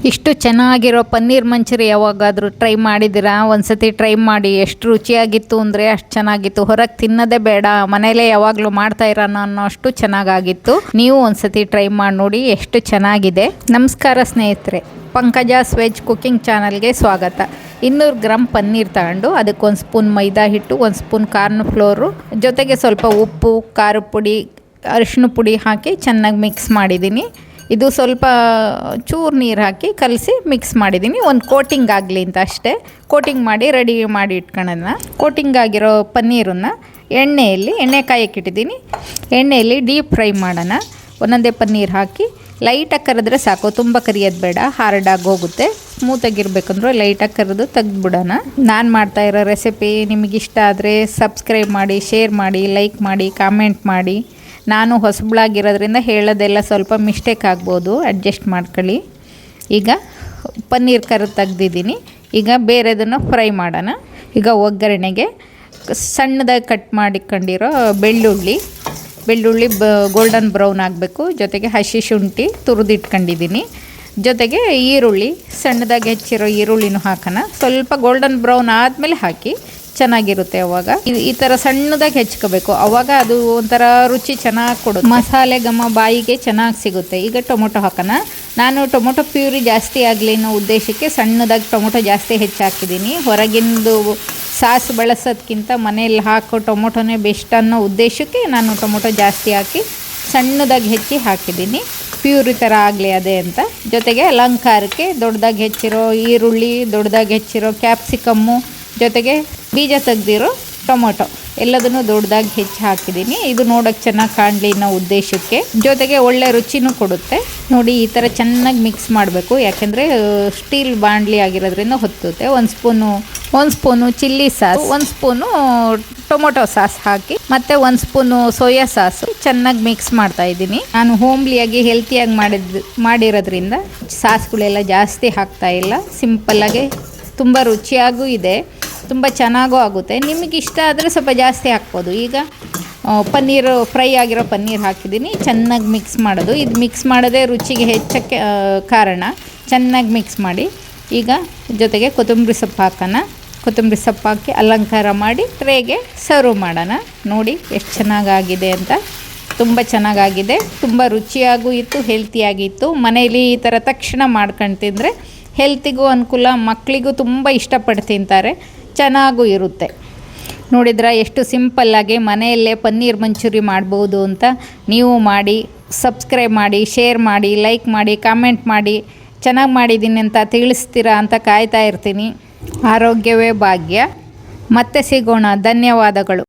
ಇಷ್ಟು ಚೆನ್ನಾಗಿರೋ ಪನ್ನೀರ್ ಮಂಚೂರಿ ಯಾವಾಗಾದರೂ ಟ್ರೈ ಮಾಡಿದ್ದೀರಾ? ಒಂದ್ಸತಿ ಟ್ರೈ ಮಾಡಿ. ಎಷ್ಟು ರುಚಿಯಾಗಿತ್ತು ಅಂದರೆ ಅಷ್ಟು ಚೆನ್ನಾಗಿತ್ತು. ಹೊರಗೆ ತಿನ್ನೋದೇ ಬೇಡ, ಮನೇಲೇ ಯಾವಾಗಲೂ ಮಾಡ್ತಾ ಇರೋಣ ಅನ್ನೋ ಅಷ್ಟು ಚೆನ್ನಾಗಾಗಿತ್ತು. ನೀವು ಒಂದ್ಸತಿ ಟ್ರೈ ಮಾಡಿ ನೋಡಿ, ಎಷ್ಟು ಚೆನ್ನಾಗಿದೆ. ನಮಸ್ಕಾರ ಸ್ನೇಹಿತರೆ, ಪಂಕಜಾಸ್ ವೆಜ್ ಕುಕಿಂಗ್ ಚಾನಲ್ಗೆ ಸ್ವಾಗತ. 200 ಗ್ರಾಮ್ ಪನ್ನೀರ್ ತಗೊಂಡು ಅದಕ್ಕೆ 1 ಸ್ಪೂನ್ ಮೈದಾ ಹಿಟ್ಟು, 1 ಸ್ಪೂನ್ ಕಾರ್ನ್ ಫ್ಲೋರು, ಜೊತೆಗೆ ಸ್ವಲ್ಪ ಉಪ್ಪು, ಖಾರದ ಪುಡಿ, ಅರಿಶಿನ ಪುಡಿ ಹಾಕಿ ಚೆನ್ನಾಗಿ ಮಿಕ್ಸ್ ಮಾಡಿದ್ದೀನಿ. ಇದು ಸ್ವಲ್ಪ ಚೂರು ನೀರು ಹಾಕಿ ಕಲಸಿ ಮಿಕ್ಸ್ ಮಾಡಿದ್ದೀನಿ, ಒಂದು ಕೋಟಿಂಗ್ ಆಗಲಿ ಅಂತ ಅಷ್ಟೇ. ಕೋಟಿಂಗ್ ಮಾಡಿ ರೆಡಿ ಮಾಡಿ ಇಟ್ಕೊಳ್ಳೋಣ. ಕೋಟಿಂಗ್ ಆಗಿರೋ ಪನ್ನೀರನ್ನು ಎಣ್ಣೆ ಕಾಯಕ್ಕಿಟ್ಟಿದ್ದೀನಿ. ಎಣ್ಣೆಯಲ್ಲಿ ಡೀಪ್ ಫ್ರೈ ಮಾಡೋಣ. ಒಂದೊಂದೇ ಪನ್ನೀರ್ ಹಾಕಿ ಲೈಟಾಗಿ ಕರೆದ್ರೆ ಸಾಕು, ತುಂಬ ಕರಿಯೋದು ಬೇಡ, ಹಾರ್ಡಾಗಿ ಹೋಗುತ್ತೆ. ಸ್ಮೂತಾಗಿರ್ಬೇಕಂದ್ರೆ ಲೈಟಾಗಿ ಕರೆದು ತೆಗೆದುಬಿಡೋಣ. ನಾನು ಮಾಡ್ತಾಯಿರೋ ರೆಸಿಪಿ ನಿಮಗಿಷ್ಟ ಆದರೆ ಸಬ್ಸ್ಕ್ರೈಬ್ ಮಾಡಿ, ಶೇರ್ ಮಾಡಿ, ಲೈಕ್ ಮಾಡಿ, ಕಾಮೆಂಟ್ ಮಾಡಿ. ನಾನು ಹೊಸಬಳಾಗಿರೋದ್ರಿಂದ ಹೇಳೋದೆಲ್ಲ ಸ್ವಲ್ಪ ಮಿಸ್ಟೇಕ್ ಆಗ್ಬೋದು, ಅಡ್ಜಸ್ಟ್ ಮಾಡ್ಕೊಳ್ಳಿ. ಈಗ ಪನ್ನೀರ್ ಕರೆದು ತೆಗ್ದಿದ್ದೀನಿ. ಈಗ ಬೇರೆದನ್ನು ಫ್ರೈ ಮಾಡೋಣ. ಈಗ ಒಗ್ಗರಣೆಗೆ ಸಣ್ಣದಾಗಿ ಕಟ್ ಮಾಡಿಕೊಂಡಿರೋ ಬೆಳ್ಳುಳ್ಳಿ ಗೋಲ್ಡನ್ ಬ್ರೌನ್ ಆಗಬೇಕು. ಜೊತೆಗೆ ಹಸಿ ಶುಂಠಿ ತುರಿದಿಟ್ಕೊಂಡಿದ್ದೀನಿ. ಜೊತೆಗೆ ಈರುಳ್ಳಿ, ಸಣ್ಣದಾಗಿ ಹೆಚ್ಚಿರೋ ಈರುಳ್ಳಿನೂ ಹಾಕೋಣ. ಸ್ವಲ್ಪ ಗೋಲ್ಡನ್ ಬ್ರೌನ್ ಆದಮೇಲೆ ಹಾಕಿ, ಚೆನ್ನಾಗಿರುತ್ತೆ. ಅವಾಗ ಈ ಥರ ಸಣ್ಣದಾಗಿ ಹೆಚ್ಕೋಬೇಕು, ಅವಾಗ ಅದು ಒಂಥರ ರುಚಿ ಚೆನ್ನಾಗಿ ಕೊಡುತ್ತೆ. ಮಸಾಲೆ ಘಮ ಬಾಯಿಗೆ ಚೆನ್ನಾಗಿ ಸಿಗುತ್ತೆ. ಈಗ ಟೊಮೊಟೊ ಹಾಕೋಣ. ನಾನು ಟೊಮೊಟೊ ಪ್ಯೂರಿ ಜಾಸ್ತಿ ಆಗಲಿ ಅನ್ನೋ ಉದ್ದೇಶಕ್ಕೆ ಸಣ್ಣದಾಗಿ ಟೊಮೊಟೊ ಜಾಸ್ತಿ ಹೆಚ್ಚಾಕಿದ್ದೀನಿ. ಹೊರಗಿಂದು ಸಾಸ್ ಬಳಸೋದಕ್ಕಿಂತ ಮನೆಯಲ್ಲಿ ಹಾಕೋ ಟೊಮೊಟೊನೇ ಬೆಸ್ಟ್ ಅನ್ನೋ ಉದ್ದೇಶಕ್ಕೆ ನಾನು ಟೊಮೊಟೊ ಜಾಸ್ತಿ ಹಾಕಿ ಸಣ್ಣದಾಗಿ ಹೆಚ್ಚಿ ಹಾಕಿದ್ದೀನಿ, ಪ್ಯೂರಿ ಥರ ಆಗಲಿ ಅದೇ ಅಂತ. ಜೊತೆಗೆ ಅಲಂಕಾರಕ್ಕೆ ದೊಡ್ಡದಾಗಿ ಹೆಚ್ಚಿರೋ ಈರುಳ್ಳಿ, ದೊಡ್ಡದಾಗಿ ಹೆಚ್ಚಿರೋ ಕ್ಯಾಪ್ಸಿಕಮ್ಮು, ಜೊತೆಗೆ ಬೀಜ ತೆಗ್ದಿರೋ ಟೊಮೊಟೊ ಎಲ್ಲದನ್ನು ದೊಡ್ಡದಾಗಿ ಹೆಚ್ಚಿ ಹಾಕಿದ್ದೀನಿ. ಇದು ನೋಡೋಕ್ಕೆ ಚೆನ್ನಾಗಿ ಕಾಣಲಿ ಅನ್ನೋ ಉದ್ದೇಶಕ್ಕೆ, ಜೊತೆಗೆ ಒಳ್ಳೆ ರುಚಿನೂ ಕೊಡುತ್ತೆ. ನೋಡಿ, ಈ ಥರ ಚೆನ್ನಾಗಿ ಮಿಕ್ಸ್ ಮಾಡಬೇಕು, ಯಾಕೆಂದರೆ ಸ್ಟೀಲ್ ಬಾಣಲಿ ಆಗಿರೋದ್ರಿಂದ ಹೊತ್ತುತ್ತೆ. 1 spoon chilli sauce, 1 spoon tomato sauce ಹಾಕಿ, ಮತ್ತು 1 ಸ್ಪೂನು ಸೋಯಾ ಸಾಸು ಚೆನ್ನಾಗಿ ಮಿಕ್ಸ್ ಮಾಡ್ತಾ ಇದ್ದೀನಿ. ನಾನು ಹೋಮ್ಲಿಯಾಗಿ ಹೆಲ್ತಿಯಾಗಿ ಮಾಡಿರೋದ್ರಿಂದ ಸಾಸ್ಗಳೆಲ್ಲ ಜಾಸ್ತಿ ಹಾಕ್ತಾ ಇಲ್ಲ. ಸಿಂಪಲ್ಲಾಗಿ ತುಂಬ ರುಚಿಯಾಗೂ ಇದೆ, ತುಂಬ ಚೆನ್ನಾಗೂ ಆಗುತ್ತೆ. ನಿಮಗೆ ಇಷ್ಟ ಆದರೆ ಸ್ವಲ್ಪ ಜಾಸ್ತಿ ಹಾಕ್ಬೋದು. ಈಗ ಪನ್ನೀರು ಫ್ರೈ ಆಗಿರೋ ಪನ್ನೀರ್ ಹಾಕಿದ್ದೀನಿ. ಚೆನ್ನಾಗಿ ಮಿಕ್ಸ್ ಮಾಡೋದು, ಇದು ಮಿಕ್ಸ್ ಮಾಡೋದೇ ರುಚಿಗೆ ಹೆಚ್ಚಕ್ಕೆ ಕಾರಣ. ಚೆನ್ನಾಗಿ ಮಿಕ್ಸ್ ಮಾಡಿ ಈಗ ಜೊತೆಗೆ ಕೊತ್ತಂಬರಿ ಸೊಪ್ಪು ಹಾಕೋಣ. ಕೊತ್ತಂಬರಿ ಸೊಪ್ಪು ಹಾಕಿ ಅಲಂಕಾರ ಮಾಡಿ ಟ್ರೇಗೆ ಸರ್ವ್ ಮಾಡೋಣ. ನೋಡಿ ಎಷ್ಟು ಚೆನ್ನಾಗಾಗಿದೆ ಅಂತ. ತುಂಬ ಚೆನ್ನಾಗಾಗಿದೆ, ತುಂಬ ರುಚಿಯಾಗೂ ಇತ್ತು, ಹೆಲ್ತಿಯಾಗಿತ್ತು. ಮನೇಲಿ ಈ ಥರ ತಕ್ಷಣ ಮಾಡ್ಕೊಂಡು ತಿಂದರೆ ಹೆಲ್ತಿಗೂ ಅನುಕೂಲ, ಮಕ್ಕಳಿಗೂ ತುಂಬ ಇಷ್ಟಪಟ್ಟು ತಿಂತಾರೆ, ಚೆನ್ನಾಗೂ ಇರುತ್ತೆ. ನೋಡಿದ್ರೆ ಎಷ್ಟು ಸಿಂಪಲ್ಲಾಗಿ ಮನೆಯಲ್ಲೇ ಪನ್ನೀರ್ ಮಂಚೂರಿ ಮಾಡ್ಬೋದು ಅಂತ. ನೀವು ಮಾಡಿ, ಸಬ್ಸ್ಕ್ರೈಬ್ ಮಾಡಿ, ಶೇರ್ ಮಾಡಿ, ಲೈಕ್ ಮಾಡಿ, ಕಾಮೆಂಟ್ ಮಾಡಿ. ಚೆನ್ನಾಗಿ ಮಾಡಿದ್ದೀನಿ ಅಂತ ತಿಳಿಸ್ತೀರಾ ಅಂತ ಕಾಯ್ತಾ ಇರ್ತೀನಿ. ಆರೋಗ್ಯವೇ ಭಾಗ್ಯ. ಮತ್ತೆ ಸಿಗೋಣ. ಧನ್ಯವಾದಗಳು.